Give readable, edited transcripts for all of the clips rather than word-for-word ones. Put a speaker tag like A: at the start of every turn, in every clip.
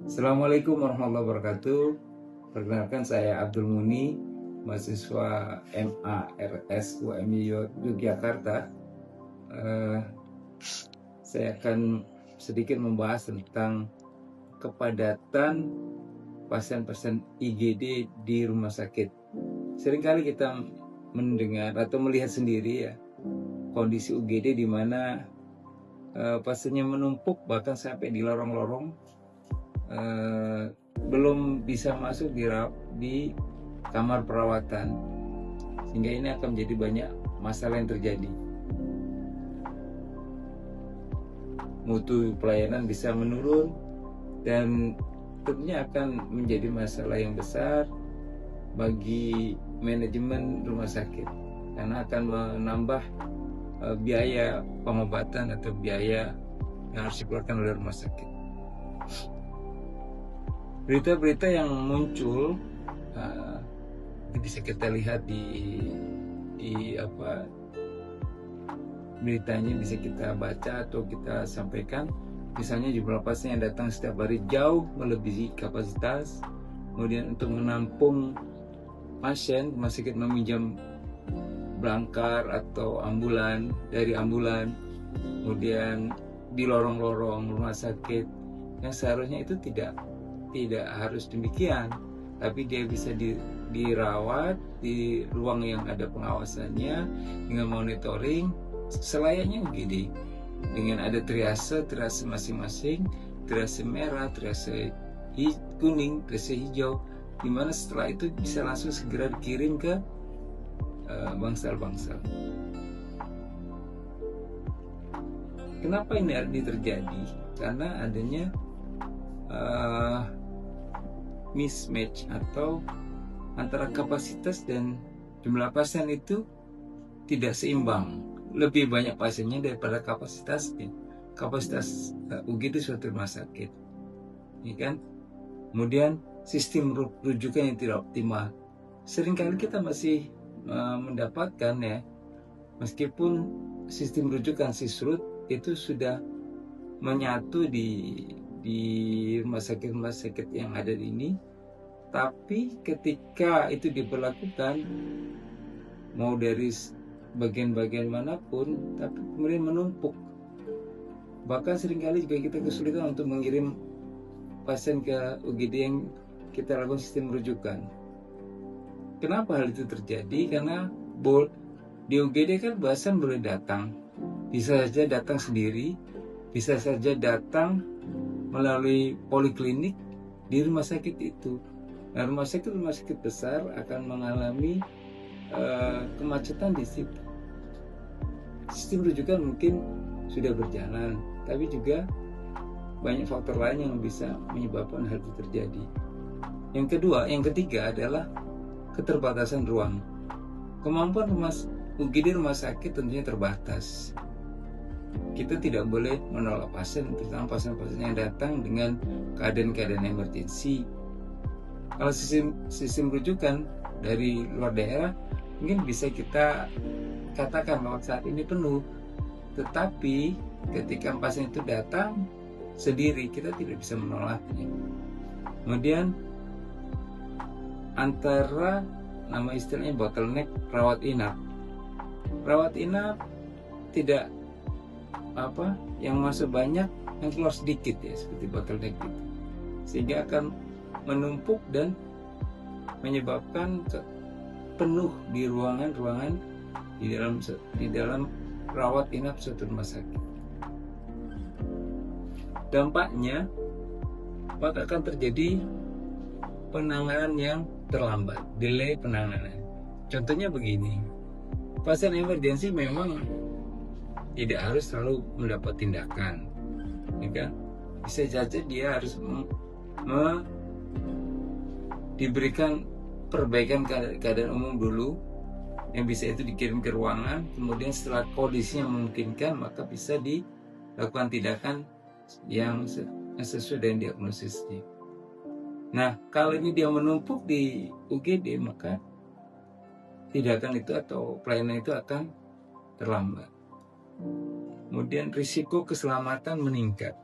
A: Assalamualaikum warahmatullahi wabarakatuh. Perkenalkan saya Abdul Muni, mahasiswa MARS UMI Yogyakarta. Saya akan sedikit membahas tentang kepadatan pasien-pasien IGD di rumah sakit. Seringkali kita mendengar atau melihat sendiri ya kondisi UGD di mana pasiennya menumpuk bahkan sampai di lorong-lorong, belum bisa masuk di kamar perawatan, sehingga ini akan menjadi banyak masalah yang terjadi. Mutu pelayanan bisa menurun dan tentunya akan menjadi masalah yang besar bagi manajemen rumah sakit karena akan menambah biaya pengobatan atau biaya yang harus dikeluarkan oleh rumah sakit. Berita-berita yang muncul bisa kita lihat di beritanya, bisa kita baca atau kita sampaikan. Misalnya jumlah pasien yang datang setiap hari jauh melebihi kapasitas. Kemudian untuk menampung pasien, rumah sakit meminjam blangkar atau ambulan dari ambulan. Kemudian di lorong-lorong rumah sakit yang seharusnya itu tidak harus demikian, tapi dia bisa dirawat di ruang yang ada pengawasannya dengan monitoring selayaknya UGD, dengan ada triase masing-masing, triase merah, triase kuning, triase hijau, dimana setelah itu bisa langsung segera dikirim ke bangsal-bangsal. Kenapa ini terjadi? Karena adanya mismatch atau antara kapasitas dan jumlah pasien itu tidak seimbang. Lebih banyak pasiennya daripada kapasitasnya. Kapasitas UGD suatu rumah sakit, ya kan? Kemudian sistem rujukan yang tidak optimal. Seringkali kita masih mendapatkan ya, meskipun sistem rujukan SISRUT itu sudah menyatu di rumah sakit yang ada di ini, tapi ketika itu diberlakukan mau dari bagian-bagian manapun, tapi kemudian menumpuk. Bahkan seringkali juga kita kesulitan untuk mengirim pasien ke UGD yang kita lakukan sistem rujukan. Kenapa hal itu terjadi? Karena di UGD kan pasien boleh datang, bisa saja datang sendiri, bisa saja datang melalui poliklinik di rumah sakit itu. Nah, rumah sakit besar akan mengalami kemacetan di situ. Sistem rujukan mungkin sudah berjalan, tapi juga banyak faktor lain yang bisa menyebabkan hal itu terjadi. Yang ketiga adalah keterbatasan ruang. Kemampuan UGD rumah sakit tentunya terbatas. Kita tidak boleh menolak pasien, terutama pasien-pasien yang datang dengan keadaan-keadaan emergensi. Kalau sistem rujukan dari luar daerah, mungkin bisa kita katakan bahwa saat ini penuh. Tetapi ketika pasien itu datang sendiri, kita tidak bisa menolaknya. Kemudian antara nama istilahnya bottleneck rawat inap. Rawat inap tidak yang masuk banyak, yang keluar sedikit ya, seperti bottleneck gitu, sehingga akan menumpuk dan menyebabkan penuh di ruangan di dalam rawat inap suatu rumah sakit. Dampaknya maka akan terjadi penanganan yang terlambat, delay penanganan. Contohnya begini, pasien emergensi memang tidak harus selalu mendapat tindakan, ya kan? Bisa saja dia harus diberikan perbaikan keadaan umum dulu, yang bisa itu dikirim ke ruangan. Kemudian setelah kondisinya memungkinkan, maka bisa dilakukan tindakan yang sesuai dengan diagnosisnya. Nah, kalau ini dia menumpuk di UGD, maka tindakan itu atau pelayanan itu akan terlambat. Kemudian risiko keselamatan meningkat.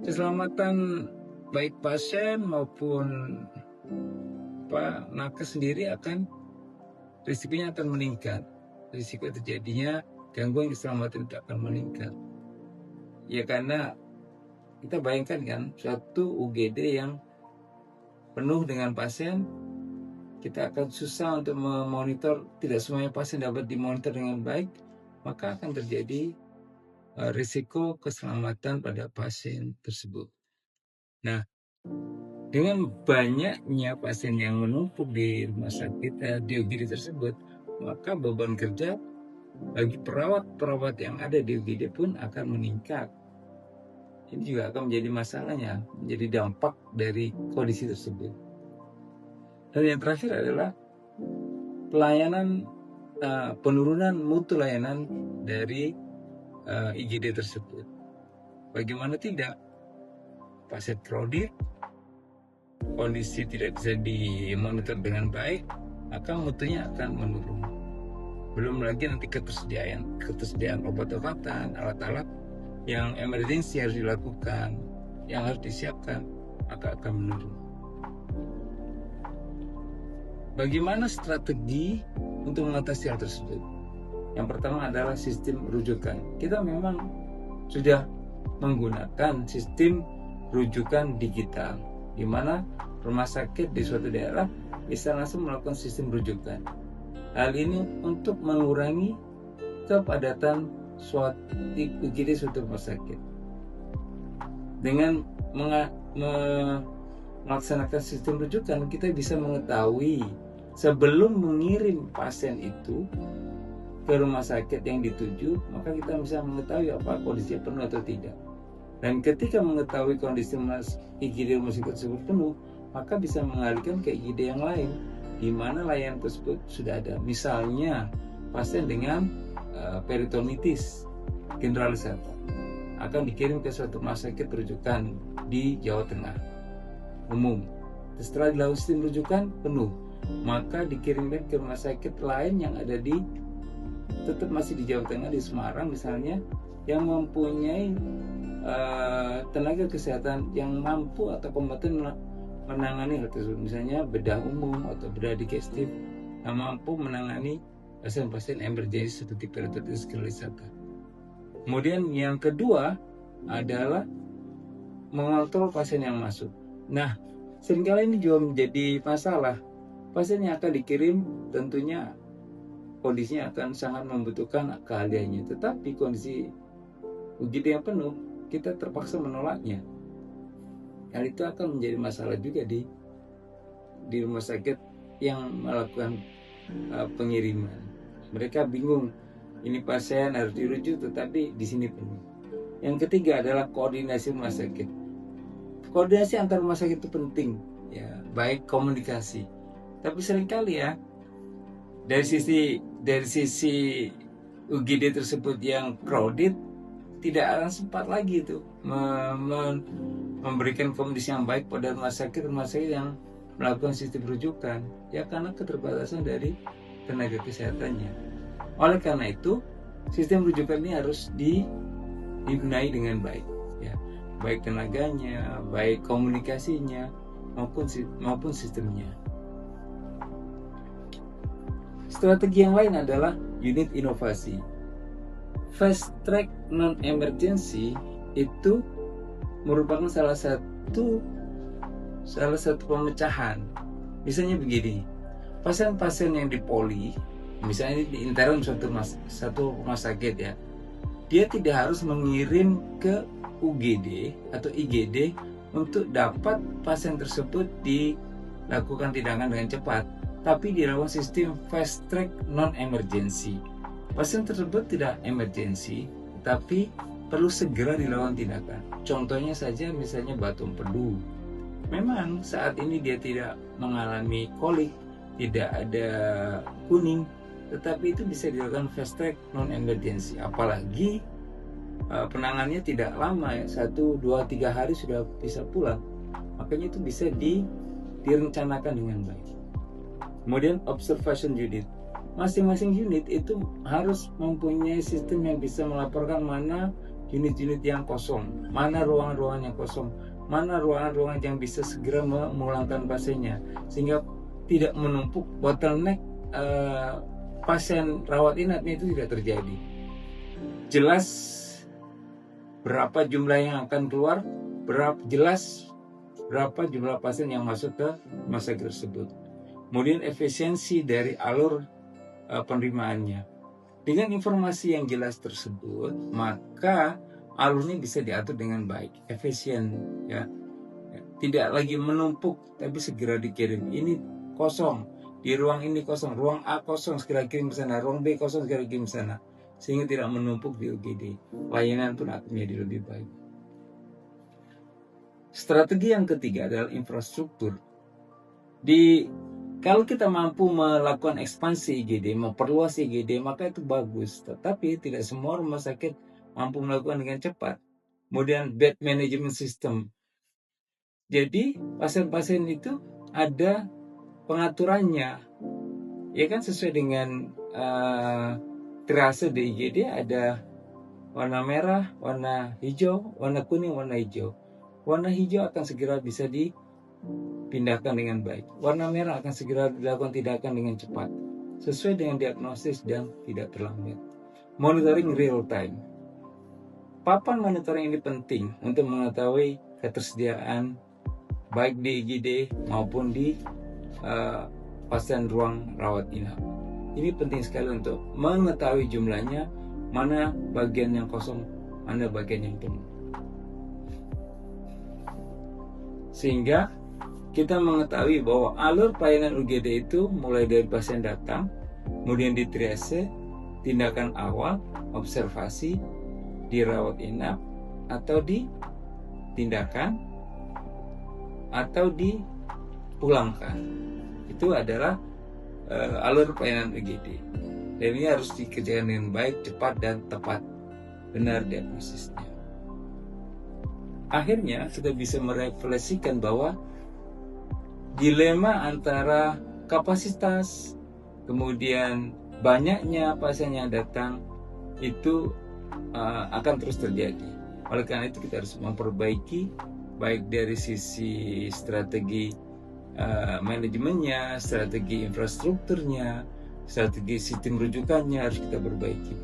A: Keselamatan baik pasien maupun nakes sendiri risikonya akan meningkat. Risiko terjadinya gangguan keselamatan itu akan meningkat. Ya karena kita bayangkan kan, suatu UGD yang penuh dengan pasien, kita akan susah untuk memonitor, tidak semuanya pasien dapat dimonitor dengan baik, maka akan terjadi risiko keselamatan pada pasien tersebut. Nah, dengan banyaknya pasien yang menumpuk di rumah sakit, di UGD tersebut, maka beban kerja bagi perawat-perawat yang ada di UGD pun akan meningkat. Ini juga akan menjadi masalahnya, menjadi dampak dari kondisi tersebut. Dan yang terakhir adalah pelayanan, penurunan mutu layanan dari IGD tersebut. Bagaimana tidak? Pasien kronik, kondisi tidak bisa dimonitor dengan baik, maka mutunya akan menurun. Belum lagi nanti ketersediaan obat-obatan, alat-alat yang emergensi harus dilakukan, yang harus disiapkan, maka akan menurun. Bagaimana strategi untuk mengatasi hal tersebut? Yang pertama adalah sistem rujukan. Kita memang sudah menggunakan sistem rujukan digital, di mana rumah sakit di suatu daerah bisa langsung melakukan sistem rujukan. Hal ini untuk mengurangi kepadatan UGD suatu rumah sakit. Dengan melaksanakan sistem rujukan, kita bisa mengetahui sebelum mengirim pasien itu ke rumah sakit yang dituju, maka kita bisa mengetahui apa kondisinya penuh atau tidak. Dan ketika mengetahui kondisi IGD rumah sakit tersebut penuh, maka bisa mengalihkan ke IGD yang lain, di mana layanan tersebut sudah ada. Misalnya pasien dengan peritonitis generalisata akan dikirim ke suatu rumah sakit rujukan di Jawa Tengah umum. Setelah dilakukan sistem rujukan penuh, maka dikirimkan ke rumah sakit lain yang ada tetap masih di Jawa Tengah, di Semarang misalnya, yang mempunyai tenaga kesehatan yang mampu atau kompeten menangani hal tersebut, misalnya bedah umum atau bedah digestif yang mampu menangani pasien-pasien emergensi seperti peritonitis generalisata. Kemudian yang kedua adalah mengontrol pasien yang masuk. Nah, seringkali ini juga menjadi masalah. Pasien yang akan dikirim tentunya kondisinya akan sangat membutuhkan keahliannya, tetapi kondisi UGD yang penuh, kita terpaksa menolaknya. Hal itu akan menjadi masalah juga di rumah sakit yang melakukan pengiriman. Mereka bingung, ini pasien harus dirujuk tetapi di sini penuh. Yang ketiga adalah koordinasi rumah sakit. Koordinasi antar rumah sakit itu penting, ya, baik komunikasi. Tapi seringkali ya, dari sisi UGD tersebut yang crowded, tidak akan sempat lagi itu memberikan komunikasi yang baik pada rumah sakit yang melakukan sistem rujukan, ya, karena keterbatasan dari tenaga kesehatannya. Oleh karena itu, sistem rujukan ini harus dibenahi dengan baik, ya, baik tenaganya, baik komunikasinya maupun sistemnya. Strategi yang lain adalah unit inovasi. Fast track non-emergency itu merupakan salah satu pemecahan. Misalnya begini, pasien-pasien yang dipoli, misalnya di intern satu rumah sakit, ya, dia tidak harus mengirim ke UGD atau IGD untuk dapat pasien tersebut dilakukan tindakan dengan cepat, tapi dilakukan sistem fast track non-emergency. Pasien tersebut tidak emergensi, tapi perlu segera dilakukan tindakan. Contohnya saja misalnya batu empedu. Memang saat ini dia tidak mengalami kolik, tidak ada kuning, tetapi itu bisa dilakukan fast track non-emergency. Apalagi penanganannya tidak lama, ya, 1, 2, 3 hari sudah bisa pulang. Makanya itu bisa direncanakan dengan baik. Kemudian observation unit. Masing-masing unit itu harus mempunyai sistem yang bisa melaporkan mana unit-unit yang kosong, mana ruangan-ruangan yang kosong, mana ruangan-ruangan yang bisa segera memulangkan pasiennya, sehingga tidak menumpuk bottleneck pasien rawat inapnya itu tidak terjadi. Jelas berapa jumlah yang akan keluar, jelas berapa jumlah pasien yang masuk ke rumah sakit tersebut. Kemudian efisiensi dari alur penerimaannya. Dengan informasi yang jelas tersebut, maka alurnya bisa diatur dengan baik, efisien, ya. Tidak lagi menumpuk, tapi segera dikirim. Ini kosong, di ruang ini kosong, ruang A kosong, segera kirim ke sana, ruang B kosong, segera kirim ke sana, sehingga tidak menumpuk di UGD. Layanan pun akan menjadi lebih baik. Strategi yang ketiga adalah infrastruktur. Kalau kita mampu melakukan ekspansi IGD, memperluas IGD, maka itu bagus. Tetapi tidak semua rumah sakit mampu melakukan dengan cepat. Kemudian bed management system. Jadi pasien-pasien itu ada pengaturannya, ya kan, sesuai dengan triase di IGD ada warna merah, warna hijau, warna kuning, warna hijau. Warna hijau akan segera bisa dipindahkan dengan baik. Warna merah akan segera dilakukan tindakan dengan cepat, sesuai dengan diagnosis dan tidak terlambat. Monitoring real time. Papan monitoring ini penting untuk mengetahui ketersediaan baik di IGD maupun di pasien ruang rawat inap. Ini penting sekali untuk mengetahui jumlahnya, mana bagian yang kosong, mana bagian yang penuh. Sehingga kita mengetahui bahwa alur pelayanan UGD itu mulai dari pasien datang, kemudian di triase, tindakan awal, observasi, dirawat inap, atau di tindakan, atau dipulangkan. Itu adalah alur pelayanan UGD. Dan ini harus dikerjakan dengan baik, cepat, dan tepat. Benar diagnosisnya. Akhirnya kita bisa merefleksikan bahwa dilema antara kapasitas, kemudian banyaknya pasien yang datang itu akan terus terjadi. Oleh karena itu kita harus memperbaiki baik dari sisi strategi manajemennya, strategi infrastrukturnya, strategi sistem rujukannya harus kita perbaiki.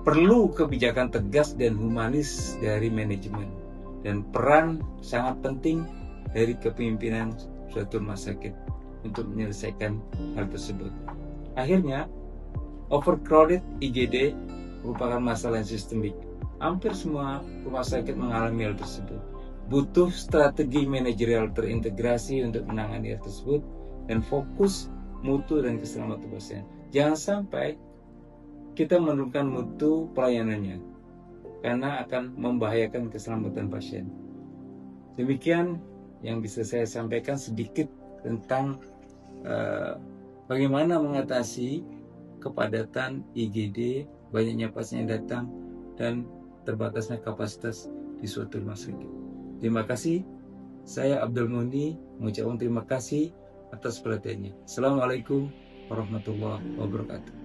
A: Perlu kebijakan tegas dan humanis dari manajemen, dan peran sangat penting dari kepemimpinan suatu rumah sakit untuk menyelesaikan hal tersebut. Akhirnya, overcrowded IGD merupakan masalah yang sistemik. Hampir semua rumah sakit mengalami hal tersebut. Butuh strategi manajerial terintegrasi untuk menangani hal tersebut dan fokus mutu dan keselamatan pasien. Jangan sampai kita menurunkan mutu pelayanannya, karena akan membahayakan keselamatan pasien. Demikian yang bisa saya sampaikan sedikit tentang bagaimana mengatasi kepadatan IGD, banyaknya pasien yang datang, dan terbatasnya kapasitas di suatu rumah sakit. Terima kasih. Saya Abdul Mundi mengucapkan terima kasih atas perhatiannya. Assalamualaikum warahmatullahi wabarakatuh.